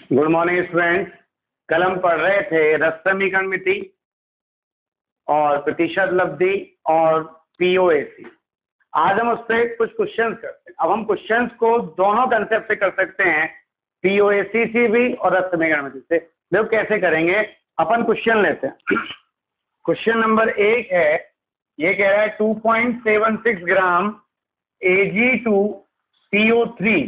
Good morning students. कल हम पढ़ रहे थे रस समीकरण मिति और प्रतिशत लब्धि और पीओएसी। आज हम उससे कुछ क्वेश्चंस करते हैं। अब हम क्वेश्चंस को दोनों कंसेप्ट से कर सकते हैं, पीओएसी से भी और रस समीकरण मिति से। देखो कैसे करेंगे। अपन क्वेश्चन लेते हैं। क्वेश्चन नंबर 1 है, ये कह रहा है 2.76 ग्राम Ag2CO3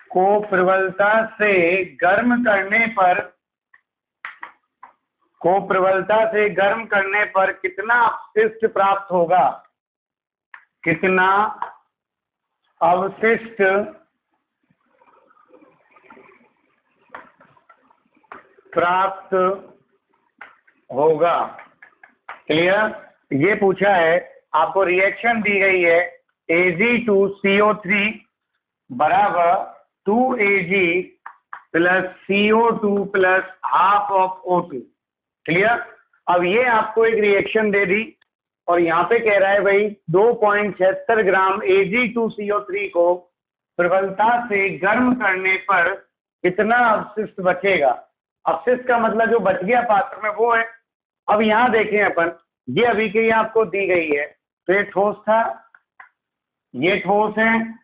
को प्रबलता से गर्म करने पर कितना अवशिष्ट प्राप्त होगा। कितना अवशिष्ट प्राप्त होगा। क्लियर। ये पूछा है, आपको रिएक्शन दी गई है Ag2CO3 बराबर 2Ag plus CO2 plus half of O2। Clear. अब ये आपको एक रिएक्शन दे दी और यहाँ पे कह रहा है भाई 2.76 ग्राम Ag2CO3 को प्रबलता से गर्म करने पर कितना अवशिष्ट बचेगा। अवशिष्ट का मतलब जो बच गया पात्र में वो है। अब यहाँ देखें अपन, ये अभी के लिए आपको दी गई है, तो ये ठोस था, ये ठोस है,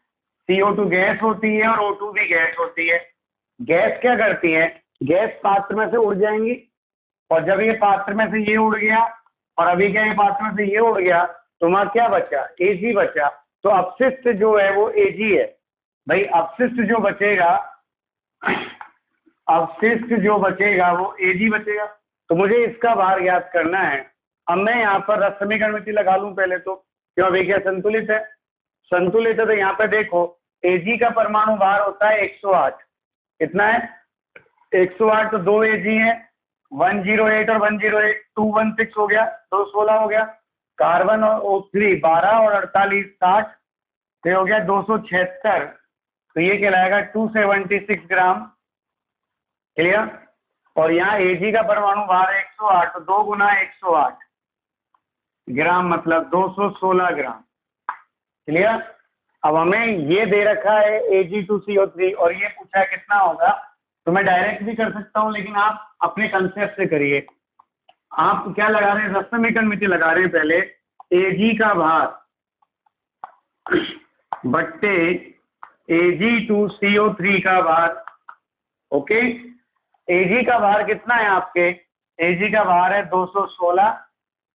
CO2 गैस होती है और O2 भी गैस होती है। गैस क्या करती है, गैस पात्र में से उड़ जाएंगी, और जब ये पात्र में से ये उड़ गया और अभी क्या ये पात्र में से ये उड़ गया, तो वहां क्या बचा, Ag बचा। तो अपशिष्ट जो है वो Ag है भाई। अपशिष्ट जो बचेगा वो Ag बचेगा। तो मुझे इसका भार ज्ञात करना है। अब मैं यहाँ पर रस समीकरण मिति लगा लूं पहले तो, क्यों अभी क्या संतुलित है। संतुलित है तो यहाँ पे देखो Ag का परमाणु भार होता है 108। कितना है, 108। तो 2 Ag है, 108 और 108 216 हो गया, 216 हो गया। कार्बन और O3 12 और 48 60, ये हो गया 276। तो ये कहलाएगा 276 ग्राम। क्लियर। और यहाँ Ag का परमाणु भार 108, तो 2 गुना 108 ग्राम मतलब 216 ग्राम। क्लियर। अब हमें ये दे रखा है Ag2CO3 और ये पूछा है कितना होगा। तो मैं डायरेक्ट भी कर सकता हूं, लेकिन आप अपने कंसेप्ट से करिए। आप क्या लगा रहे हैं, रस समीकरण मिति लगा रहे हैं। पहले Ag का भार बट्टे Ag2CO3 का भार। ओके। Ag का भार कितना है आपके, Ag का भार है 216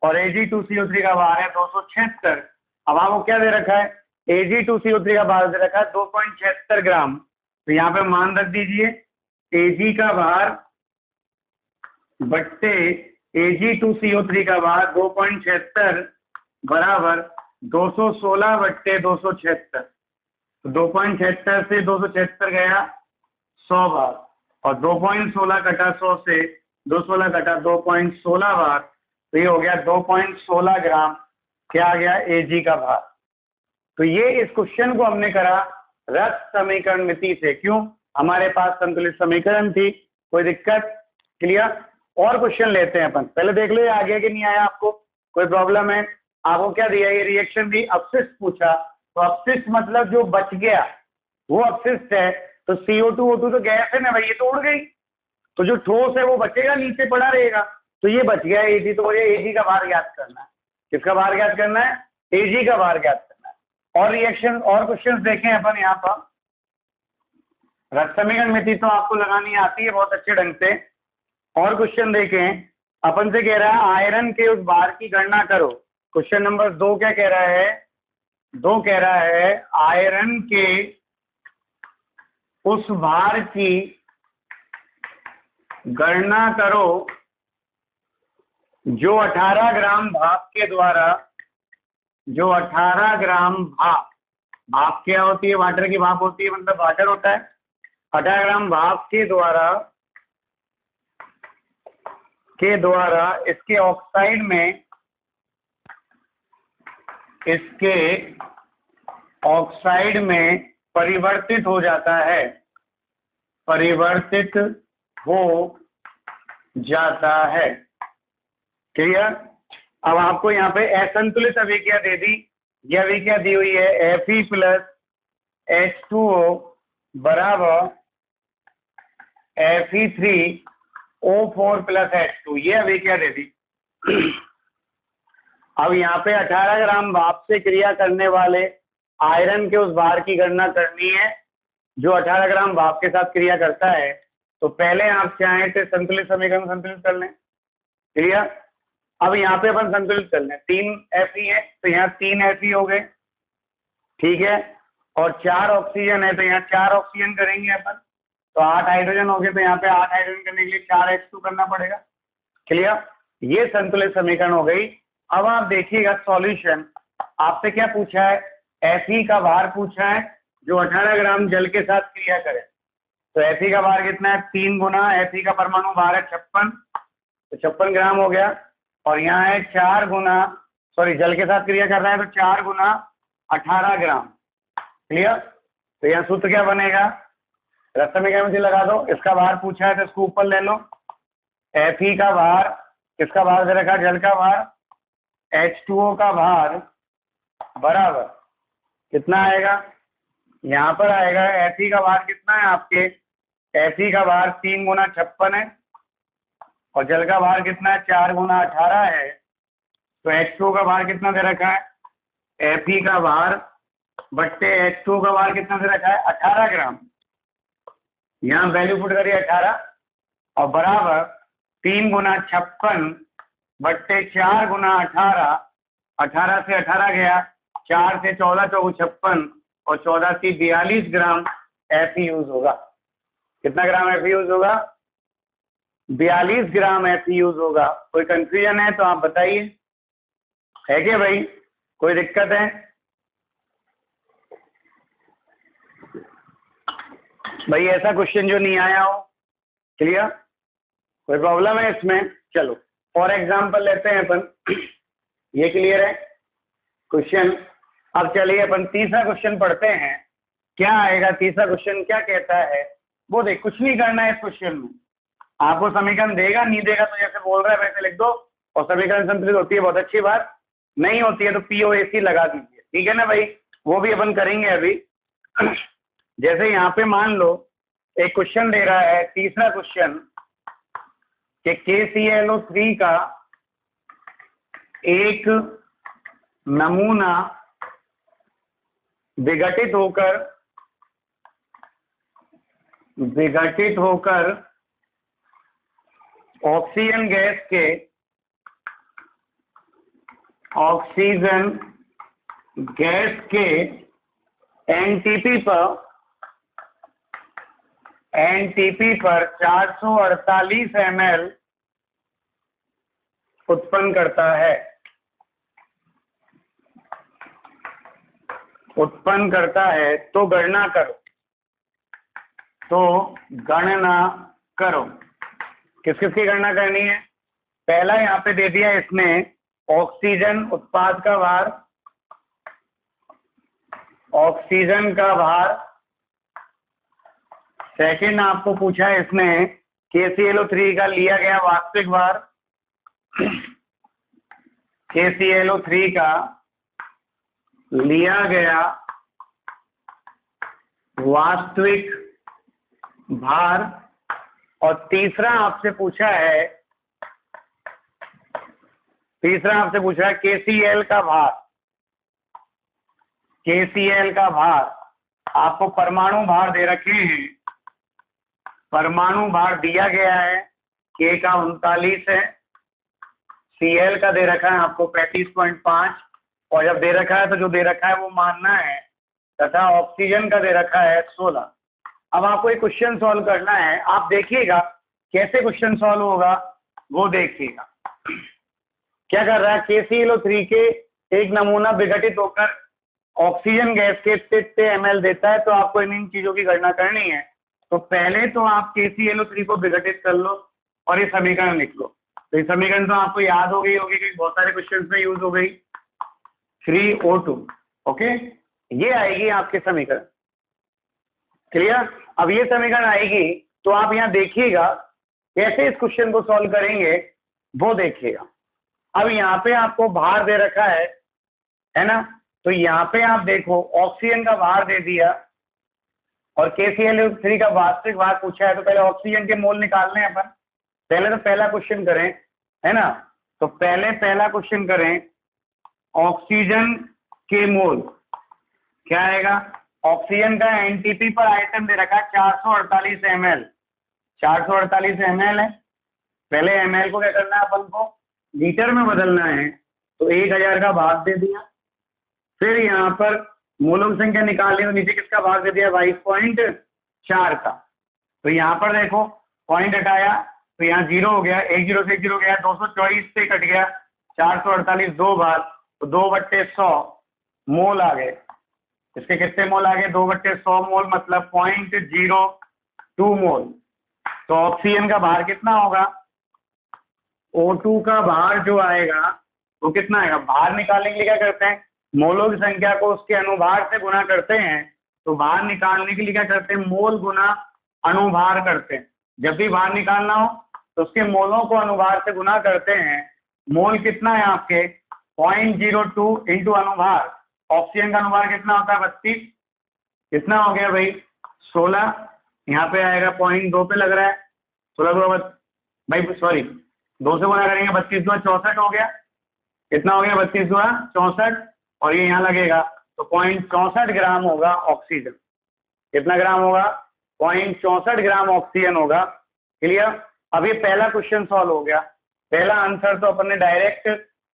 और Ag2CO3 का भार है 276। अब आपको क्या दे रखा है, Ag2CO3 का भार दे रखा है 2.76 ग्राम। तो यहाँ पे मान रख दीजिए, Ag का भार बट्टे Ag2CO3 का भार 2.76 बराबर 216 बट्टे 276। तो 2.76 से 276 गया 100 बार, और 2.16 कटा 100 से 216 कटा 2.16 बार, तो ये हो गया 2.16 ग्राम। क्या आ गया, Ag का भार। तो ये इस क्वेश्चन को हमने करा रस समीकरण मिति से। क्यों, हमारे पास संतुलित समीकरण थी, कोई दिक्कत। क्लियर। और क्वेश्चन लेते हैं अपन। पहले देख लो ये आगे के नहीं आया, आपको कोई प्रॉब्लम है। आपको क्या दिया, ये रिएक्शन दी, अपशिष्ट पूछा। तो अपशिष्ट मतलब जो बच गया वो अपशिष्ट है। तो CO2 O2 तो गैस है ना भाई, ये तो उड़ गई। तो जो ठोस है वो बचेगा, नीचे पड़ा रहेगा। तो ये बच गया Ag। तो मुझे Ag का भार ज्ञात करना है। किसका भार ज्ञात करना है, Ag का भार ज्ञात करना है। और रिएक्शन और क्वेश्चन देखें अपन यहाँ पर। रस समीकरण मिति तो आपको लगानी आती है बहुत अच्छे ढंग से। और क्वेश्चन देखें, अपन से कह रहा है आयरन के उस भार की गणना करो। क्वेश्चन नंबर 2 क्या कह रहा है, 2 कह रहा है आयरन के उस भार की गणना करो जो 18 ग्राम भाप के द्वारा, जो 18 ग्राम भाप, भाप क्या होती है, वाटर की भाप होती है, मतलब वाटर होता है। 18 ग्राम भाप के द्वारा इसके ऑक्साइड में परिवर्तित हो जाता है, परिवर्तित हो जाता है। क्लियर। अब आपको यहाँ पे असंतुलित अभिक्रिया दे दी। यह अभिक्रिया दी हुई है Fe प्लस H2O बराबर Fe3O4 प्लस H2। ये अभी क्या दे दी। अब यहाँ पे 18 ग्राम भाप से क्रिया करने वाले आयरन के उस भार की गणना करनी है जो 18 ग्राम भाप के साथ क्रिया करता है। तो पहले आप चाहें तो संतुलित समीकरण संतुलित कर लें। क्लियर। अब यहाँ पे अपन संतुलित कर लें, 3 Fe है तो यहाँ 3 Fe हो गए, ठीक है, और 4 ऑक्सीजन है तो यहाँ 4 ऑक्सीजन करेंगे अपन, तो 8 हाइड्रोजन हो गए, तो यहाँ पे 8 हाइड्रोजन करने के लिए 4 H2 करना पड़ेगा। क्लियर। ये संतुलित समीकरण हो गई। अब आप देखिएगा सॉल्यूशन, आपसे क्या पूछा है, Fe का भार पूछा है जो 18 ग्राम जल के साथ क्रिया करे। तो Fe का भार कितना है, 3 गुना Fe का परमाणु भार है 56, तो 56 ग्राम हो गया, और यहाँ है 4 गुना, सॉरी जल के साथ क्रिया कर रहा है तो 4 गुना 18 ग्राम। क्लियर। तो यहाँ सूत्र क्या बनेगा, रसमीकरण से लगा दो, इसका भार पूछा है तो इसको ऊपर ले लो, Fe का भार, किसका भार दे रखा, जल का भार, H2O का भार बराबर कितना आएगा, यहाँ पर आएगा Fe का भार कितना है आपके, Fe का भार 3 गुना 56 है, और जल का भार कितना है 4 गुना 18 है, तो H2O का भार कितना दे रखा है, Fe का भार बट्टे H2O का भार कितना दे रखा है 18 ग्राम, यहाँ वैल्यू पुट करिए 18, और बराबर 3 गुना 56 बट्टे 4 गुना 18, 18 से 18 गया, 4 से 14 चौगु 56, और 14 से 42 ग्राम Fe यूज होगा। कितना ग्राम Fe यूज होगा, 42 ग्राम Fe यूज होगा। कोई कंफ्यूजन है तो आप बताइए, है क्या भाई, कोई दिक्कत है? भाई ऐसा क्वेश्चन जो नहीं आया हो। क्लियर। कोई प्रॉब्लम है इसमें? चलो फॉर एग्जांपल लेते हैं अपन, ये क्लियर है क्वेश्चन। अब चलिए अपन तीसरा क्वेश्चन पढ़ते हैं, क्या आएगा तीसरा क्वेश्चन, क्या कहता है वो देख। कुछ नहीं करना है इस क्वेश्चन में, आपको समीकरण देगा नहीं देगा तो जैसे बोल रहा है वैसे लिख दो, और समीकरण संतुलित होती है बहुत अच्छी बात, नहीं होती है तो POAC लगा दीजिए, ठीक है ना भाई, वो भी अपन करेंगे अभी। जैसे यहाँ पे मान लो एक क्वेश्चन दे रहा है, तीसरा क्वेश्चन, कि KClO3 का एक नमूना विघटित होकर ऑक्सीजन गैस के एनटीपी पर 448 ml उत्पन्न करता है, तो गणना करो। किस किस की गणना करनी है? पहला यहाँ पे दे दिया इसने ऑक्सीजन उत्पाद का भार, ऑक्सीजन का भार। सेकंड आपको पूछा है इसने KClO3 का लिया गया वास्तविक भार, KClO3 का लिया गया वास्तविक भार। और तीसरा आपसे पूछा है KCl का भार। KCl का भार आपको परमाणु भार दे रखे हैं, परमाणु भार दिया गया है, K का 39 है, Cl का दे रखा है आपको 35.5, और जब दे रखा है तो जो दे रखा है वो मानना है, तथा ऑक्सीजन का दे रखा है 16। अब आपको एक क्वेश्चन सॉल्व करना है, आप देखिएगा कैसे क्वेश्चन सॉल्व होगा, वो देखिएगा। क्या कर रहा है, KClO3 के एक नमूना विघटित होकर ऑक्सीजन गैस के कितने ml देता है, तो आपको इन चीजों की गणना करनी है। तो पहले तो आप KClO3 को विघटित कर लो और ये समीकरण लिख लो। तो ये समीकरण तो आपको याद हो गई होगी कि बहुत सारे क्वेश्चन में यूज हो गई, 3O2। ओके, ये आएगी आपके समीकरण। क्लियर। अब ये समीकरण आएगी तो आप यहाँ देखिएगा कैसे इस क्वेश्चन को सॉल्व करेंगे, वो देखिएगा। अब यहाँ पे आपको भार दे रखा है ना, तो यहाँ पे आप देखो ऑक्सीजन का भार दे दिया और KClO3 का वास्तविक भार पूछा है, तो पहले ऑक्सीजन के मोल निकालने हैं अपन। पहले तो पहला क्वेश्चन करें, है ना। तो पहले पहला क्वेश्चन करें, ऑक्सीजन के मोल क्या आएगा। ऑक्सीजन का एनटीपी पर आइटम दे रखा है 448 ml, 448 ml है। पहले ml को क्या करना है, अपन को लीटर में बदलना है, तो 1000 का भाग दे दिया। फिर यहाँ पर मोलों की संख्या निकालनी, तो नीचे किसका भाग दे दिया, 22.4 का। तो यहाँ पर देखो पॉइंट हटाया, तो यहाँ 0 हो गया, 1 0 से 1 0 गया, 224 से कट गया, 448 दो बार, तो 2/100 मोल आ गए। इसके कितने मोल आ गए, 2/100 मोल, मतलब 0.02 मोल। तो ऑक्सीजन का भार कितना होगा, O2 का भार जो आएगा वो कितना आएगा। भार निकालने के लिए क्या करते हैं, मोलों की संख्या को उसके अनुभार से गुना करते हैं। तो भार निकालने के लिए क्या करते हैं, मोल गुना अनुभार करते हैं। जब भी भार निकालना हो तो उसके मोलों को अनुभार से गुना करते हैं। मोल कितना है आपके, 0.02 इंटू अनुभार। ऑक्सीजन का अनुभार कितना होता है, 32। कितना हो गया भाई, 16। यहाँ पे आएगा 0.2 पे लग रहा है, 16 भाई सॉरी 2 से गुना करेंगे, 32 2 64 हो गया। कितना हो गया, 32 2 64, और ये यहाँ लगेगा तो 0.64 ग्राम होगा ऑक्सीजन। कितना ग्राम होगा, 0.64 ग्राम ऑक्सीजन होगा। क्लियर। अब ये पहला क्वेश्चन सॉल्व हो गया। पहला आंसर तो अपन ने डायरेक्ट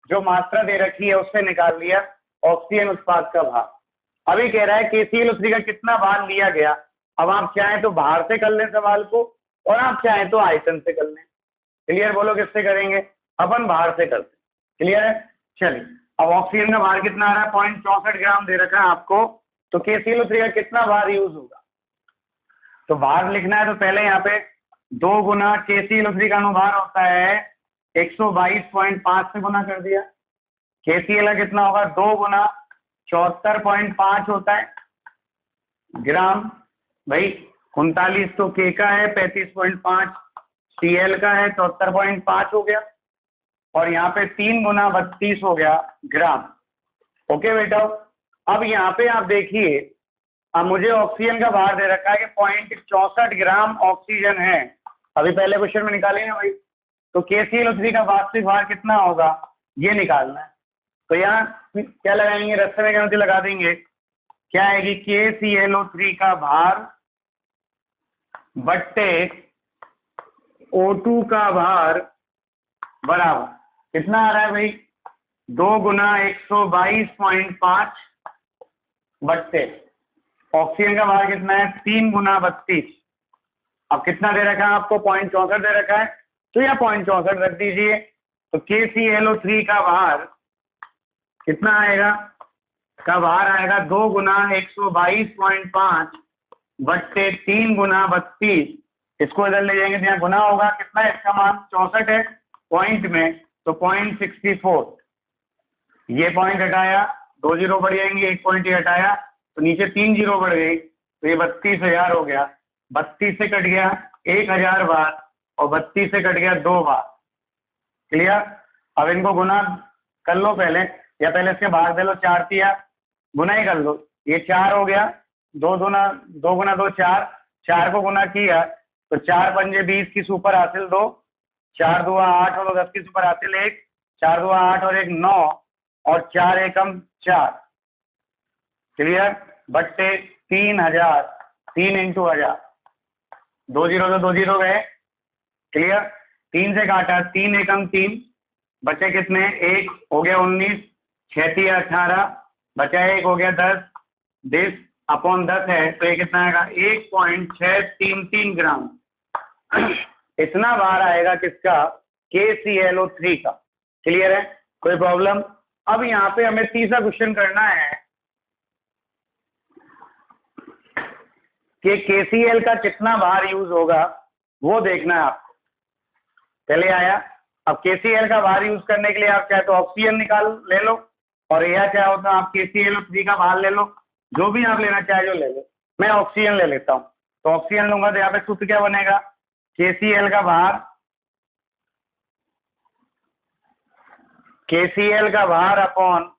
जो मात्रा दे रखी है उससे निकाल लिया, ऑक्सीजन उत्पाद का भार। अभी कह रहा है KClO3 का कितना भार लिया गया। अब आप चाहें तो भार से कर लें सवाल को, और आप चाहें तो आयतन से कर लें। क्लियर, बोलो किससे करेंगे, अपन भार से करते। क्लियर है। चलिए, अब ऑक्सीजन का भार कितना आ रहा है, 0.64 ग्राम दे रखा है आपको। तो KClO3 का कितना भार यूज होगा, तो भार लिखना है तो पहले यहाँ पे 2 गुना KClO3 का अनुभार होता है 122.5 से गुना कर दिया। KCl का कितना होगा, 2 गुना 74.5 होता है ग्राम। भाई 39 तो K का है, 35.5 Cl का है, 74.5 हो गया। और यहाँ पे 3 गुना 32 हो गया ग्राम। ओके बेटा। अब यहाँ पे आप देखिए, अब मुझे ऑक्सीजन का भार दे रखा है कि 0.64 ग्राम ऑक्सीजन है। अभी पहले क्वेश्चन में निकालेंगे भाई, तो KClO3 का वास्तविक भार कितना होगा ये निकालना है। तो यहाँ क्या लगाएंगे, रास्ते में क्या लगा देंगे, क्या आएगी, KClO3 का भार बट्टे O2 का भार बराबर कितना आ रहा है भाई, 2 गुना 122.5 बट्टे ऑक्सीजन का भार कितना है, 3 गुना 32। अब कितना दे रखा है आपको, 0.64 दे रखा है, तो यह 0.64 रख दीजिए। तो KClO3 का भार कितना आएगा, का भार आएगा 2 गुना 122.5 बट्टे 3 गुना 32। इसको इधर ले जाएंगे तो यहाँ गुना होगा, कितना है इसका मान, 64 है पॉइंट में, तो 0.64। ये पॉइंट हटाया, 2 जीरो बढ़ जाएंगे, 1 पॉइंट ही हटाया तो नीचे 3 जीरो बढ़ गई, तो ये 32,000 हो गया। 32 से कट गया 1000 बार, और 32 से कट गया 2 बार। क्लियर। अब इनको गुना कर लो पहले, या पहले इसके भाग दे लो, 4 दिया गुना ही कर लो। ये 4 हो गया, 2 गुना 2 4, 4 को गुना किया तो 4 पंजे 20 की सुपर हासिल 2, 4 दुआ 8 और 10 की सुपर हासिल 1, 4 दुआ 8 और 1 9, और 4 एकम 4। क्लियर। बट्टे 3000, 3 इंटू 1000, 2 जीरो तो 2 जीरो गए। क्लियर। 3 से काटा, 3 एकम 3, बचे कितने, 1 हो गया 19, 6 3 18, बचा 1 हो गया 10, 10/10 है, तो ये कितना आएगा, 1.633 ग्राम। इतना भार आएगा किसका, KClO3 का। क्लियर है, कोई प्रॉब्लम। अब यहाँ पे हमें तीसरा क्वेश्चन करना है कि KCl का कितना भार यूज होगा वो देखना है आपको। पहले आया, अब KCl का भार यूज करने के लिए आप चाहे तो ऑक्सीजन निकाल ले लो, और यह क्या होता है, आप KClO3 का भार ले लो, जो भी आप लेना चाहे जो ले लो। मैं ऑक्सीजन ले लेता हूँ, तो ऑक्सीजन लूंगा तो यहाँ पे सूत्र क्या बनेगा, KCl का भार अपॉन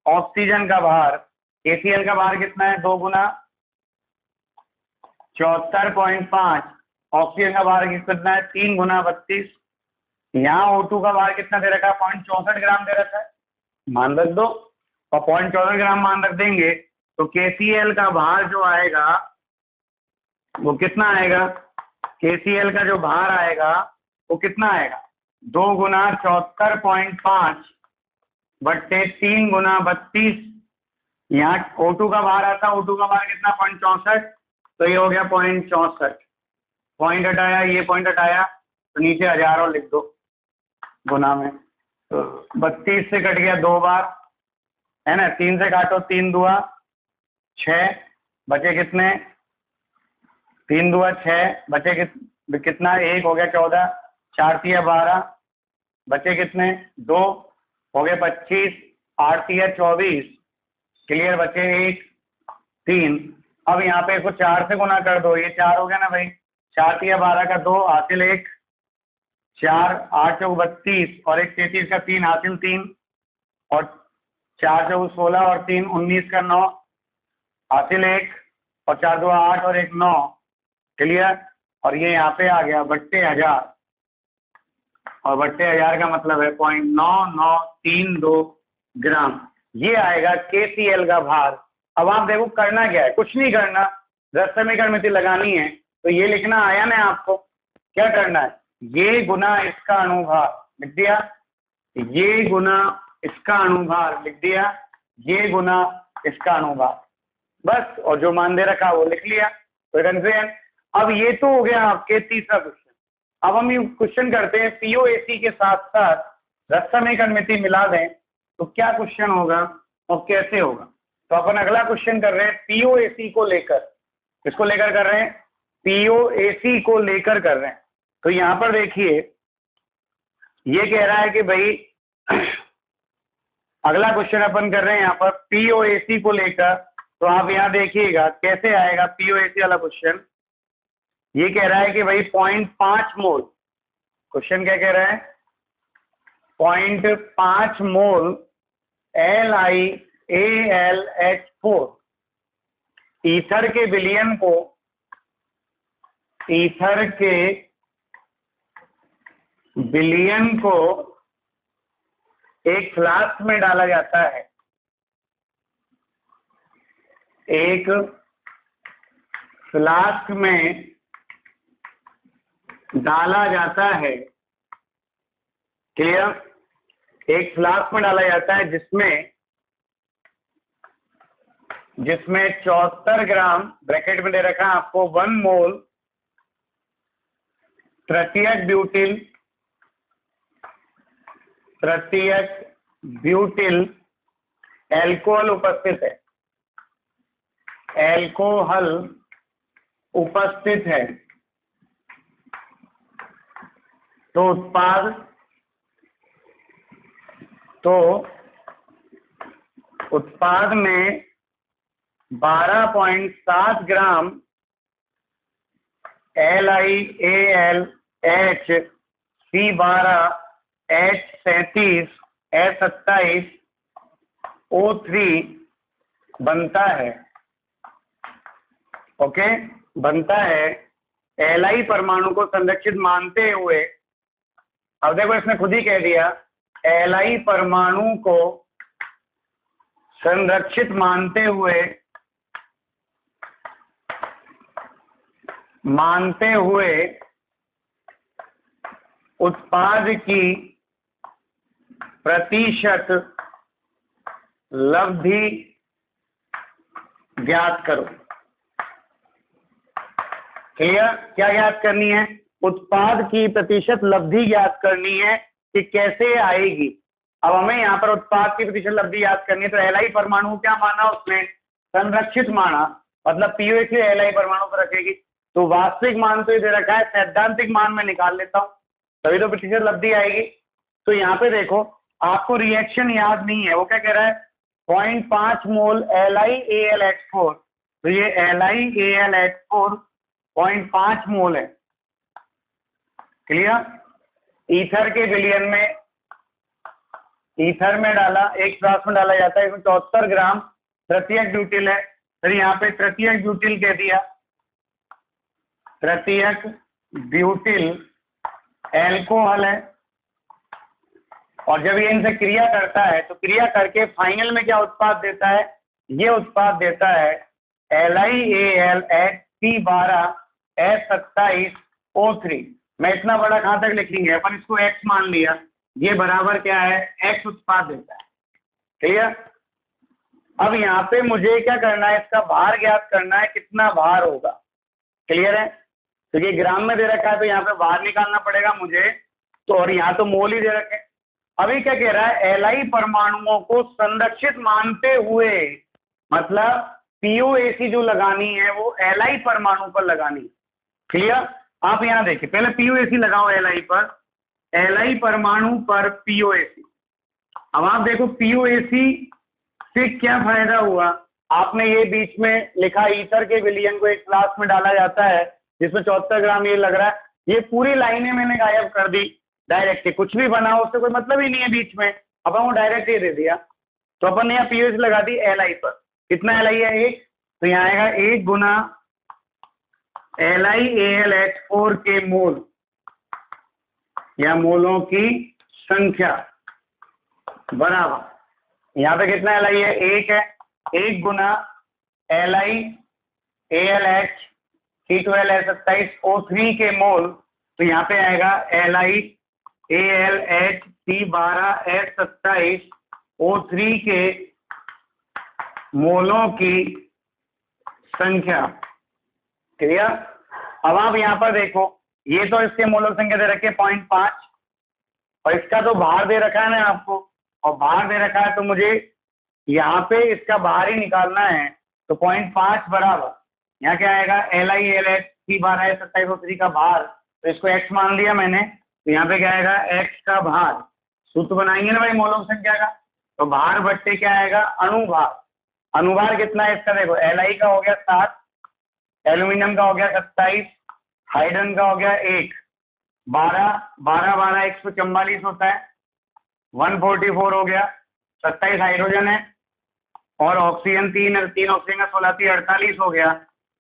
ऑक्सीजन का भार। KCl का भार कितना है, 2 गुना 74.5। ऑक्सीजन का भार कितना है? 3 गुना 32। यहाँ O2 का भार कितना दे रखा है? 0.64 ग्राम दे रखा है, मान रख दो। और 0.64 ग्राम मान रख देंगे तो KCl का भार जो आएगा वो कितना आएगा? KCl का जो भार आएगा वो कितना आएगा? 2 गुना 74.5 बट्टे 3 गुना 32। यहाँ O2 का भार आता है, O2 का भार कितना? 0.64, तो ये हो गया 0.64। पॉइंट हटाया, ये पॉइंट हटाया, तो नीचे 1000 और लिख दो गुना में। तो 32 से कट गया 2 बार, है ना? 3 से काटो, 3 दुआ 6, बचे कितने? 3 दुआ 6, बचे कितना? 1 हो गया 14, 4 तिया 12, बचे कितने? 2 हो गए 25, 8 तिया 24, क्लियर, बचे 1 3। अब यहाँ पे इसको 4 से गुना कर दो, ये 4 हो गया ना भाई, 4 तिया 12 का 2 हासिल 1, 4 8 चौक 32 और 1 33 का 3 हासिल 3, और 4 चौक 16 और 3 19 का 9 हासिल 1, और 4 2 8 और 1 9, क्लियर। और ये यहाँ पे आ गया बट्टे 1000, और बट्टे 1000 का मतलब है 0.9932 ग्राम। ये आएगा KCl का भार। अब आप देखो करना क्या है, कुछ नहीं करना, रस समीकरण मिति लगानी है, तो ये लिखना आया ना आपको, क्या करना है? ये गुना इसका अणुभार लिख दिया, ये गुना इसका अणुभार लिख दिया, ये गुना इसका अणुभार, बस। और जो मान दे रखा वो लिख लिया, तो कन्फ्यूजन। अब ये तो हो गया आपके तीसरा क्वेश्चन। अब हम ये क्वेश्चन करते हैं POAC के साथ साथ रस समीकरण मिति मिला दें तो क्या क्वेश्चन होगा और कैसे होगा। तो अपन अगला क्वेश्चन कर रहे हैं POAC को लेकर। किसको लेकर कर रहे हैं? POAC को लेकर कर रहे हैं। तो यहाँ पर देखिए, ये कह रहा है कि भाई अगला क्वेश्चन अपन कर रहे हैं यहाँ पर POAC को लेकर। तो आप यहाँ देखिएगा कैसे आएगा POAC वाला क्वेश्चन। ये कह रहा है कि भाई 0.5 मोल, क्वेश्चन क्या कह रहा है? 0.5 मोल LiAlH4 ईथर के विलयन को, ईथर के विलयन को एक फ्लास्क में डाला जाता है, एक फ्लास्क में डाला जाता है, क्लियर? एक फ्लास्क में डाला जाता है जिसमें 74 ग्राम, ब्रैकेट में दे रखा है आपको, 1 मोल तृतीयक ब्यूटिल एल्कोहल उपस्थित है, एल्कोहल उपस्थित है। तो उत्पाद में 12.7 ग्राम LiAlH C12H37 S27 O3 बनता है, ओके, बनता है। Li परमाणु को संरक्षित मानते हुए, अब देखो इसने खुद ही कह दिया, Li परमाणु को संरक्षित मानते हुए उत्पाद की प्रतिशत लब्धि ज्ञात करो। क्लियर? क्या ज्ञात करनी है? उत्पाद की प्रतिशत लब्धि ज्ञात करनी है कि कैसे आएगी। अब हमें यहाँ पर उत्पाद की प्रतिशत लब्धि ज्ञात करनी है, तो Li परमाणु को क्या माना? उसने संरक्षित माना, मतलब POAC Li परमाणु पर रखेगी। तो वास्तविक मान तो ये दे रखा है, सैद्धांतिक मान में निकाल लेता हूं, तभी तो प्रतिशत लब्धि आएगी। तो यहाँ पे देखो, आपको रिएक्शन याद नहीं है, वो क्या कह रहा है? 0.5 मोल LiAlH4, तो ये LiAlH4 0.5 मोल है, क्लियर? ईथर के विलयन में, ईथर में डाला, एक फ्लास्क में डाला जाता है, इसमें 74 ग्राम तृतीयक ब्यूटिल है, फिर यहाँ पे तृतीयक ब्यूटिल कह दिया, तृतीयक ब्यूटिल एल्कोहल है। और जब ये इनसे क्रिया करता है तो क्रिया करके फाइनल में क्या उत्पाद देता है, ये उत्पाद देता है LiAlHC12S27O3। मैं इतना बड़ा कहाँ तक लिखेंगे, अपन इसको X मान लिया, ये बराबर क्या है, X उत्पाद देता है। क्लियर। अब यहाँ पे मुझे क्या करना है, इसका भार ज्ञात करना है, कितना भार होगा। क्लियर है। तो ये ग्राम में दे रखा है तो यहाँ पे भार निकालना पड़ेगा मुझे, तो और यहाँ तो मोल ही दे रखे। अभी क्या कह रहा है, Li परमाणुओं को संरक्षित मानते हुए, मतलब POAC जो लगानी है वो Li परमाणु पर लगानी है। क्लियर। आप यहाँ देखिए, पहले POAC लगाओ Li पर, Li परमाणु पर POAC। अब आप देखो POAC से क्या फायदा हुआ। आपने ये बीच में लिखा ईथर के विलयन को एक क्लास में डाला जाता है जिसमें 74 ग्राम ये लग रहा है, ये पूरी लाइनें मैंने गायब कर दी डायरेक्ट। कुछ भी बना उससे कोई मतलब ही नहीं है बीच में, अपन वो डायरेक्ट ही दे दिया। तो अपन ने यहाँ POAC लगा दी Li पर। कितना Li है, 1, तो यहाँ आएगा 1 गुना LiAlH4 के मोल या मोलों की संख्या बराबर, यहाँ पे कितना Li है, 1 है, 1 गुना LiAlHC12S27O3 के मोल, तो यहाँ पे आएगा LiAlHC12S27O3 के मोलों की संख्या। क्लियर। अब आप यहाँ पर देखो, ये तो इसके मोलों की संख्या दे रखी है 0.5, और इसका तो भार दे रखा है ना आपको, और भार दे रखा है तो मुझे यहाँ पे इसका भार ही निकालना है। तो 0.5 बराबर यहाँ क्या आएगा, LiAlHC12S27O3 का भार, तो इसको x मान लिया मैंने, तो यहाँ पे क्या आएगा, x का भार। सूत्र बनाएंगे ना भाई मोलों की संख्या का, तो भार बट्टे क्या आएगा, अनुभार। अनुभार कितना है इसका, देखो Li का हो गया 7, एल्यूमिनियम का हो गया 27, हाइड्रोजन का हो गया 1, 12 12 12 144 होता है, 144 हो गया, 27 हाइड्रोजन है, और ऑक्सीजन 3 ऑक्सीजन का 16 3 48 हो गया।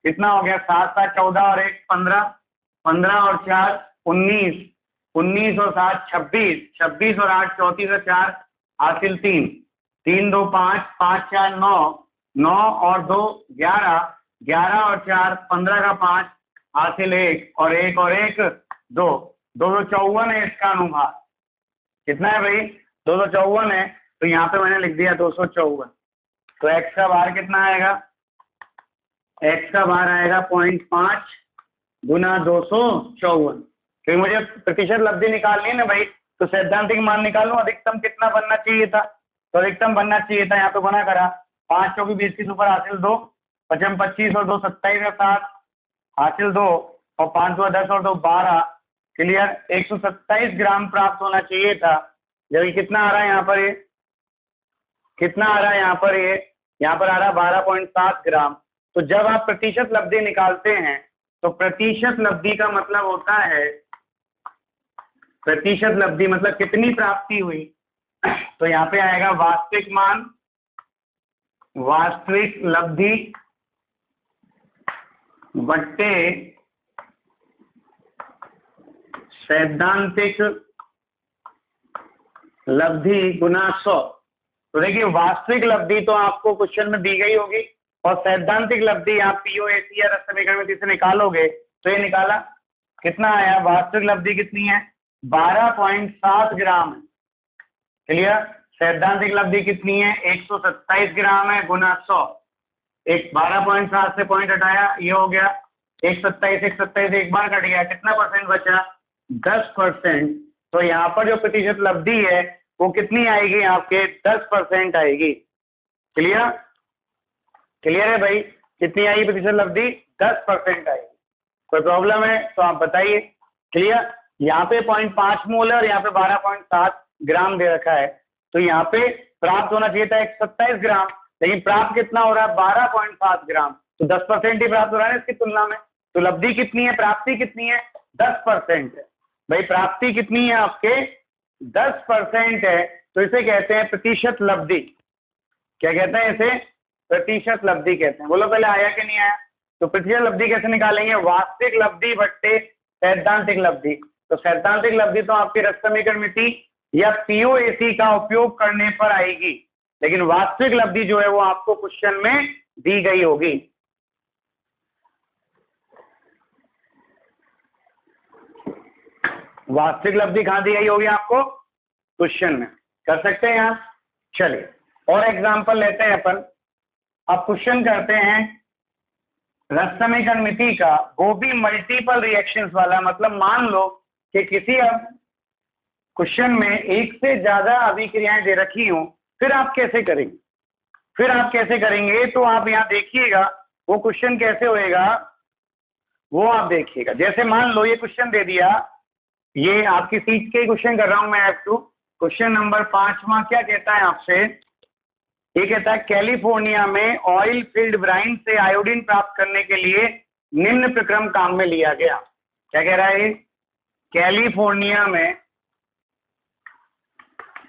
कितना हो गया, 7 7 14 और 1 15, 15 और 4 19, 19 और 7 26, 26 और 8 34 और 4 हासिल 3, 3 2 5, 5 4 9, 9 और 2 11, 11 और 4 15 का 5 हासिल 1, और 1 और 1 2, 254 है इसका अनुभार। कितना है भाई, 254 है, तो यहाँ पे मैंने लिख दिया 254। तो x का भार कितना आएगा, x का भार आएगा 0.5 गुना 254। क्योंकि मुझे प्रतिशत लब्धि निकालनी है ना भाई, तो सैद्धांतिक मान निकालूं अधिकतम कितना बनना चाहिए था, तो अधिकतम बनना चाहिए था, यहाँ पे बना करा 5 चौकी 20 की सुपर हासिल 2, 55 25 और 2 27 और 7 हासिल 2, और 5 2 10 और 2 12। क्लियर। 127 ग्राम प्राप्त होना चाहिए था, जबकि कितना आ रहा है यहाँ पर, ये कितना आ रहा है यहाँ पर, ये यहाँ पर आ रहा है 12.7 ग्राम। तो जब आप प्रतिशत लब्धि निकालते हैं तो प्रतिशत लब्धि का मतलब होता है, प्रतिशत लब्धि मतलब कितनी प्राप्ति हुई, तो यहाँ पे आएगा वास्तविक मान, वास्तविक लब्धि बट्टे सैद्धांतिक लब्धि गुना 100। तो देखिए वास्तविक लब्धि तो आपको क्वेश्चन में दी गई होगी, और सैद्धांतिक लब्धि आप POAC या रस समीकरण में से निकालोगे तो ये निकाला, कितना आया, वास्तविक लब्धि कितनी है, 12.7 ग्राम है। क्लियर। सैद्धांतिक लब्धि कितनी है, 127 ग्राम है गुना 100, एक 12.7 से पॉइंट हटाया, ये हो गया 127 एक बार कट गया, कितना परसेंट बचा, 10%। तो यहाँ पर जो प्रतिशत लब्धि है वो कितनी आएगी, आपके 10% आएगी। क्लियर। क्लियर है भाई, कितनी आएगी प्रतिशत लब्धि, 10% आएगी। कोई प्रॉब्लम है तो आप बताइए। क्लियर। यहाँ पे 0.5 मोल है और यहाँ पे 12.7 ग्राम दे रखा है, तो यहाँ पे प्राप्त होना चाहिए था 127 ग्राम, लेकिन प्राप्त कितना हो रहा है, 12.7 ग्राम, तो 10% ही प्राप्त हो रहा है इसकी तुलना में। तो लब्धि कितनी है, प्राप्ति कितनी है, 10% है भाई। प्राप्ति कितनी है आपके, 10% है, तो इसे कहते हैं प्रतिशत लब्धि। क्या कहते हैं इसे, प्रतिशत लब्धि कहते हैं। बोलो पहले आया कि नहीं आया। तो प्रतिशत लब्धि कैसे निकालेंगे? वास्तविक लब्धि बट्टे सैद्धांतिक लब्धि। तो सैद्धांतिक लब्धि तो आपकी रस समीकरण मिति या पीओएसी का उपयोग करने पर आएगी, लेकिन वास्तविक लब्धि जो है वो आपको क्वेश्चन में दी गई होगी। वास्तविक लब्धि कहां दी गई होगी आपको? क्वेश्चन में। कर सकते हैं आप? चलिए और एग्जांपल लेते हैं अपन। अब क्वेश्चन करते हैं रस समीकरण मिति का, वो भी मल्टीपल रिएक्शंस वाला। मतलब मान लो कि किसी अब क्वेश्चन में एक से ज्यादा अभिक्रियाएं दे रखी हों, फिर आप कैसे करेंगे? तो आप यहाँ देखिएगा वो क्वेश्चन कैसे होएगा, वो आप देखिएगा। जैसे मान लो ये क्वेश्चन दे दिया, ये आपकी सीट के क्वेश्चन कर रहा हूं मैं F2। क्वेश्चन नंबर 5वां क्या कहता है आपसे? ये कहता है कैलिफोर्निया में ऑयल फील्ड ब्राइन से आयोडीन प्राप्त करने के लिए निम्न प्रक्रम काम में लिया गया। क्या कह रहा है? कैलिफोर्निया में,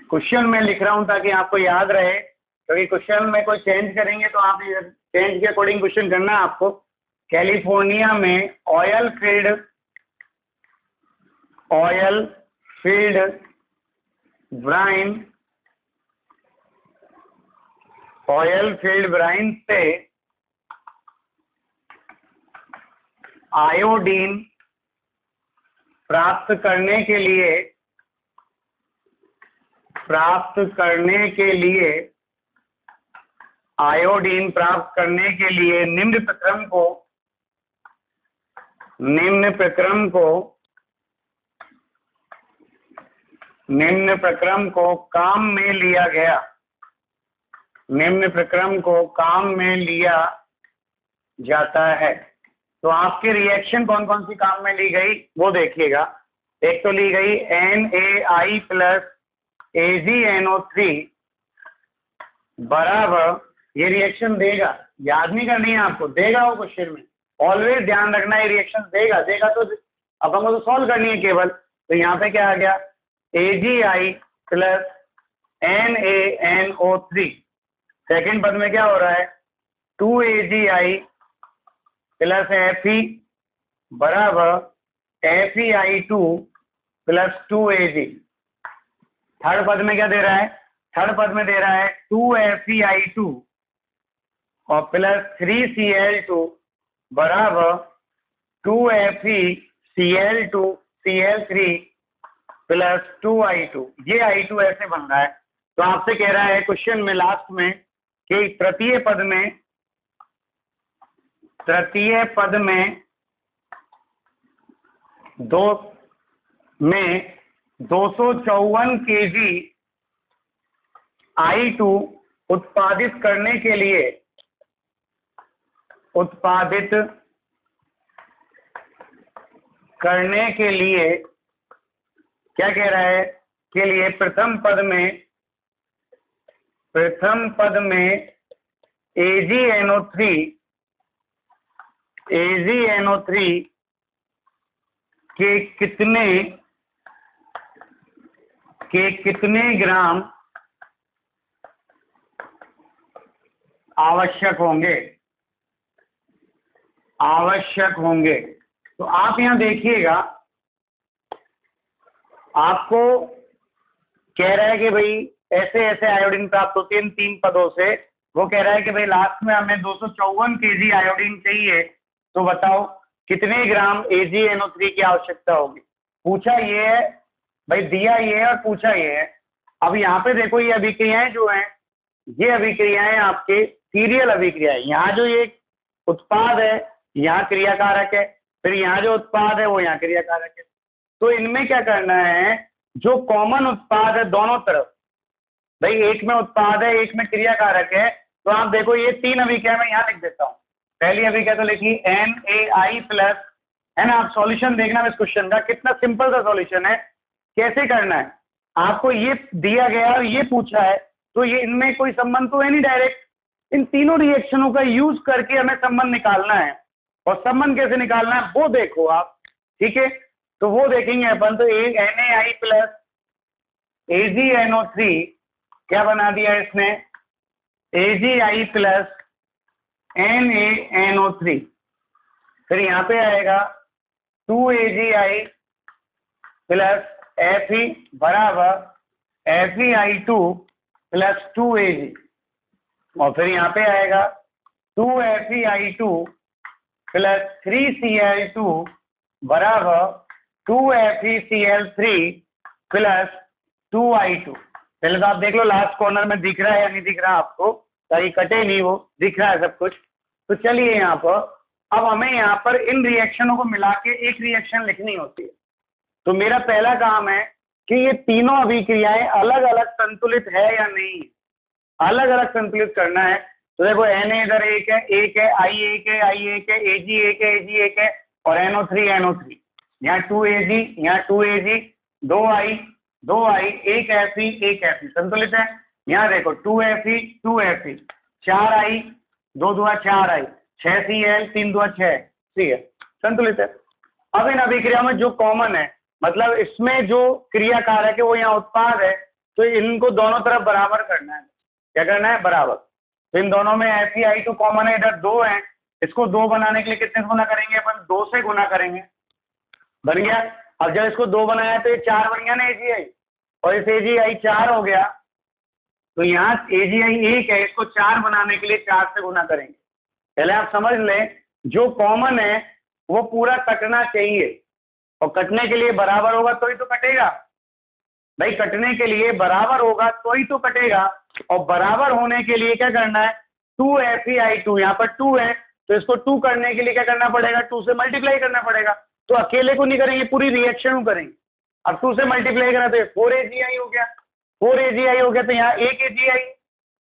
क्वेश्चन में लिख रहा हूं ताकि आपको याद रहे, क्योंकि क्वेश्चन में कोई चेंज करेंगे तो आप चेंज के अकॉर्डिंग क्वेश्चन करना है आपको। कैलिफोर्निया में ऑयल फील्ड ब्राइन से आयोडीन प्राप्त करने के लिए निम्न प्रक्रम को काम में लिया गया। जाता है। तो आपके रिएक्शन कौन कौन सी काम में ली गई वो देखिएगा। एक तो ली गई NaI प्लस AgNO3 बराबर, ये रिएक्शन देगा, याद नहीं करनी है आपको, देगा वो क्वेश्चन में। ऑलवेज ध्यान रखना है रिएक्शन देगा तो अब हमको तो सॉल्व करनी है केवल। तो यहाँ पे क्या आ गया? AgI plus NaNO3। सेकेंड पद में क्या हो रहा है? 2AgI प्लस Fe बराबर FeI2 प्लस 2Ag। थर्ड पद में क्या दे रहा है? थर्ड पद में दे रहा है 2FeI2 और प्लस 3Cl2 बराबर 2FeCl2Cl3 प्लस 2I2। ये I2 ऐसे बन रहा है। तो आपसे कह रहा है क्वेश्चन में लास्ट में कि तृतीय पद में 254 kg I2 उत्पादित करने के लिए क्या कह रहा है? के लिए प्रथम पद में AgNO3 के कितने ग्राम आवश्यक होंगे। तो आप यहां देखिएगा, आपको कह रहा है कि भाई ऐसे ऐसे आयोडीन प्राप्त होती है इन 3 पदों से। वो कह रहा है कि भाई लास्ट में हमें 254 kg आयोडीन चाहिए, तो बताओ कितने ग्राम AgNO3 की आवश्यकता होगी। पूछा ये है भाई, दिया ये है और पूछा ये है। अब यहाँ पे देखो ये अभिक्रियाएं जो हैं, ये अभिक्रियाएं आपके सीरियल अभिक्रियाएं। यहाँ जो ये उत्पाद है यहाँ क्रियाकारक है, फिर यहाँ जो उत्पाद है वो यहाँ क्रियाकारक है। तो इनमें क्या करना है, जो कॉमन उत्पाद है दोनों तरफ, भाई एक में उत्पाद है एक में क्रियाकारक है। तो आप देखो ये 3 अभिक्रिया मैं यहाँ लिख देता हूँ। पहली अभिक्रिया तो लिखी NaI प्लस, है ना। आप सॉल्यूशन देखना इस क्वेश्चन का, कितना सिंपल सा सॉल्यूशन है। कैसे करना है, आपको ये दिया गया और ये पूछा है, तो ये इनमें कोई संबंध तो है नहीं डायरेक्ट। इन तीनों रिएक्शनों का यूज करके हमें संबंध निकालना है, और संबंध कैसे निकालना है वो देखो आप, ठीक है। तो वो देखेंगे अपन। तो NaI प्लस AgNO3 क्या बना दिया इसने? AgI plus NaNO3। फिर यहाँ पे आएगा 2AgI प्लस Fe बराबर FeI2 प्लस 2Ag, और फिर यहाँ पे आएगा 2FeI2 प्लस 3Cl2 बराबर 2FeCl3 प्लस 2I2। पहले तो आप देख लो लास्ट कॉर्नर में दिख रहा है या नहीं दिख रहा आपको, ताकि कटे नहीं, वो दिख रहा है सब कुछ। तो चलिए यहाँ पर अब हमें यहाँ पर इन रिएक्शनों को मिला के एक रिएक्शन लिखनी होती है। तो मेरा पहला काम है कि ये तीनों अभिक्रियाएं अलग अलग संतुलित है या नहीं, अलग अलग संतुलित करना है। तो देखो Na इधर एक है, I एक है, Ag एक है, Ag है, और NO3 यहाँ 2Ag, यहाँ 2Ag, 2I, एक Fe संतुलित है। यहाँ देखो 2Fe 2Fe, 4I, 2 दूआ 4I, 6Cl, 3 दूआ 6 Cl संतुलित है। अब इन अभिक्रिया में जो कॉमन है, मतलब इसमें जो क्रिया कारक है वो यहाँ उत्पाद है, तो इनको दोनों तरफ बराबर करना है। क्या करना है? बराबर। तो इन दोनों में FeI2 कॉमन है, इधर 2 है, इसको 2 बनाने के लिए कितने से गुना करेंगे अपन? 2 से गुना करेंगे, बन गया। अब जब इसको 2 बनाया तो ये 4 बन गया ना AgI, और इस AgI 4 हो गया, तो यहाँ AgI 1 है, इसको 4 बनाने के लिए 4 से गुना करेंगे। पहले आप समझ लें, जो कॉमन है वो पूरा कटना चाहिए, और कटने के लिए बराबर होगा तो ही तो कटेगा भाई, कटने के लिए बराबर होगा तो ही तो कटेगा। और बराबर होने के लिए क्या करना है? 2FeI2, यहाँ पर 2 है, तो इसको 2 करने के लिए क्या करना पड़ेगा? 2 से मल्टीप्लाई करना पड़ेगा। तो अकेले को नहीं करेंगे, पूरी रिएक्शन को करेंगे। अब 2 से मल्टीप्लाई करा तो 4AgI हो गया, 4AgI हो गया, तो यहाँ 1AgI,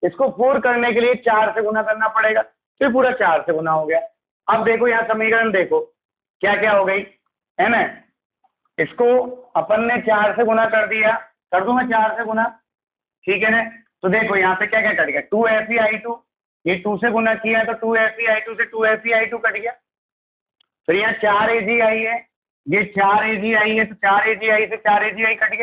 इसको 4 करने के लिए 4 से गुना करना पड़ेगा, फिर पूरा 4 से गुना हो गया। अब देखो यहाँ समीकरण देखो क्या क्या हो गई है ना, इसको अपन ने 4 से गुना कर दिया, कर दूं मैं 4 से गुना, ठीक है ना। तो देखो यहाँ पे क्या क्या कट गया, 2FeI2, ये 2 से गुना किया तो 2FeI2 से 2FeI2 कट गया। फिर यहाँ 4AgI है, ये 4AgI है, तो 4AgI से 4AgI कट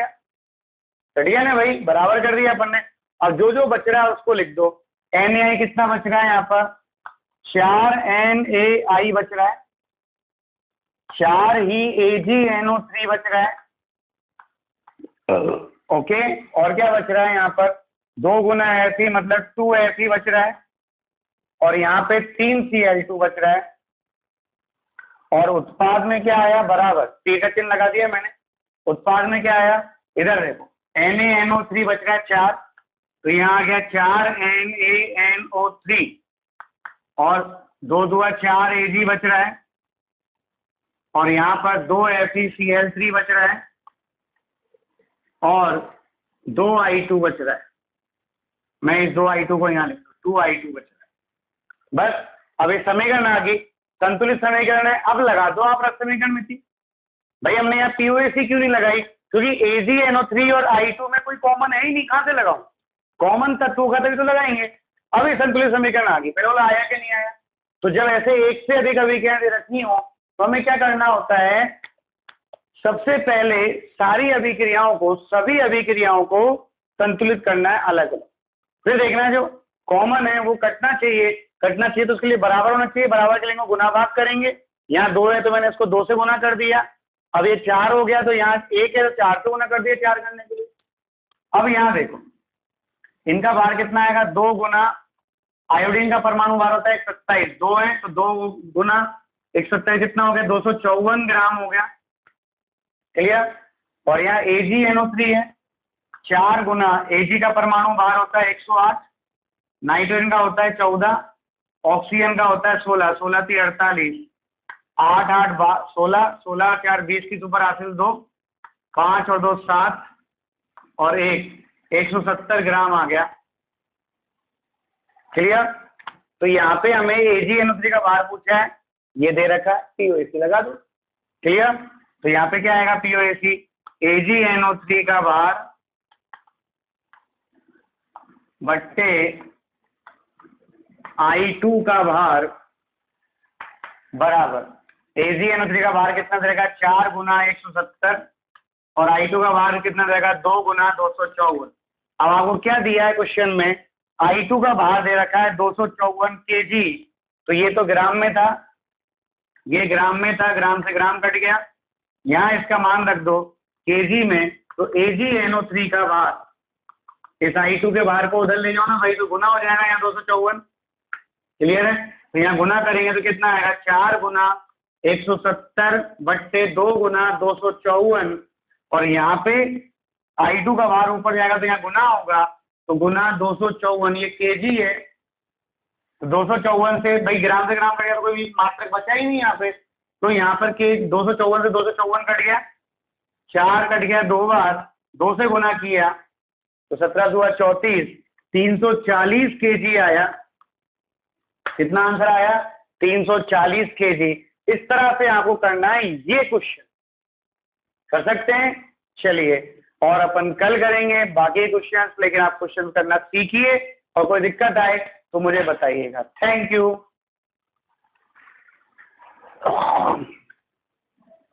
गया ना भाई, बराबर कर दिया अपन ने। अब जो जो बच रहा है उसको लिख दो। NaI कितना बच रहा है यहाँ पर? 4NaI बच रहा है, 4 ही AgNO3 बच रहा है, ओके। और क्या बच रहा है यहाँ पर? 2 गुना Fe मतलब 2Fe बच रहा है, और यहाँ पे 3Cl2 बच रहा है, और उत्पाद में क्या आया? बराबर, T का चिन्ह लगा दिया मैंने। उत्पाद में क्या आया? इधर देखो, NaNO3 बच रहा है 4, तो यहाँ आ गया 4NaNO3, और 2 दूआ 4 Ag बच रहा है, और यहाँ पर 2 FeCl3 बच रहा है, और 2 I2 बच रहा है। मैं इस 2 I2 को यहाँ लिख दूँ, 2 I2 बच रहा है। बस, अब ये समीकरण आ गई, संतुलित समीकरण है। अब लगा दो आप रस समीकरण में थी भाई, हमने यहाँ POAC क्यों नहीं लगाई? क्योंकि AgNO3 और I2 में कोई कॉमन है ही नहीं, कहाँ से लगाऊं? कॉमन तत्व होगा तभी तो लगाएंगे। अब ये संतुलित समीकरण आ गई, पहले बोला आया कि नहीं आया? तो जब ऐसे एक से अधिक अभिक्रियाएं रखनी हो तो हमें क्या करना होता है? सबसे पहले सारी अभिक्रियाओं को, सभी अभिक्रियाओं को संतुलित करना है अलग अलग, फिर देखना है जो कॉमन है वो कटना चाहिए, तो उसके लिए बराबर होना चाहिए। बराबर के लिए गुना भाग करेंगे, यहाँ 2 है तो मैंने इसको 2 से गुना कर दिया। अब ये 4 हो गया, तो यहाँ 1 है तो 4 से गुना कर दिया 4 करने के लिए। अब यहाँ देखो इनका भार कितना आएगा? 2 गुना आयोडीन का परमाणु भार होता है 127, 2 है तो 2 गुना 127 कितना हो गया? 254 ग्राम हो गया, क्लियर। और यहाँ AgNO3 है, 4 गुना Ag का परमाणु भार होता है 108, नाइट्रोजन का होता है 14, ऑक्सीजन का होता है 16, 16 3 48, 8 8 16, 16 4 20 की सुपर हासिल 2, 5 और 2 7, और 170 ग्राम आ गया, क्लियर। तो यहाँ पे हमें AgNO3 का भार पूछा है, ये दे रखा है, POAC लगा दो, क्लियर। तो यहाँ पे क्या आएगा? POAC, AgNO3 का भार बट्टे I2 का भार बराबर, AgNO3 का भार कितना रहेगा? 4 गुना 170, और I2 का भार कितना रहेगा? 2 गुना 254। अब आपको क्या दिया है क्वेश्चन में? I2 का भार दे रखा है 254 kg, तो ये तो ग्राम में था, ये ग्राम में था, ग्राम से ग्राम कट गया, यहाँ इसका मान रख दो केजी में, तो AgNO3 का भार, इस I2 के भार को उधर ले जाओ ना भाई, तो गुना हो जाएगा यहाँ 254। क्लियर है? तो यहाँ गुना करेंगे तो कितना आएगा, 4 गुना 170 बट्टे 2 गुना 254, और यहाँ पे I2 का भार ऊपर जाएगा तो यहाँ गुना होगा, तो गुना 254, ये केजी है, तो 254 से भाई ग्राम से ग्राम कट गया तो कोई मात्रक बचा ही नहीं यहाँ पे, तो यहाँ पर के 254 से 254 कट गया, 4 कट गया 2 बार, 2 से गुना किया तो 17 हुआ 34, 340 केजी आया। कितना आंसर आया, 340 केजी। इस तरह से आपको करना है ये क्वेश्चन, कर सकते हैं। चलिए, और अपन कल करेंगे बाकी क्वेश्चंस, लेकिन आप क्वेश्चन करना सीखिए, और कोई दिक्कत आए तो मुझे बताइएगा। Thank you.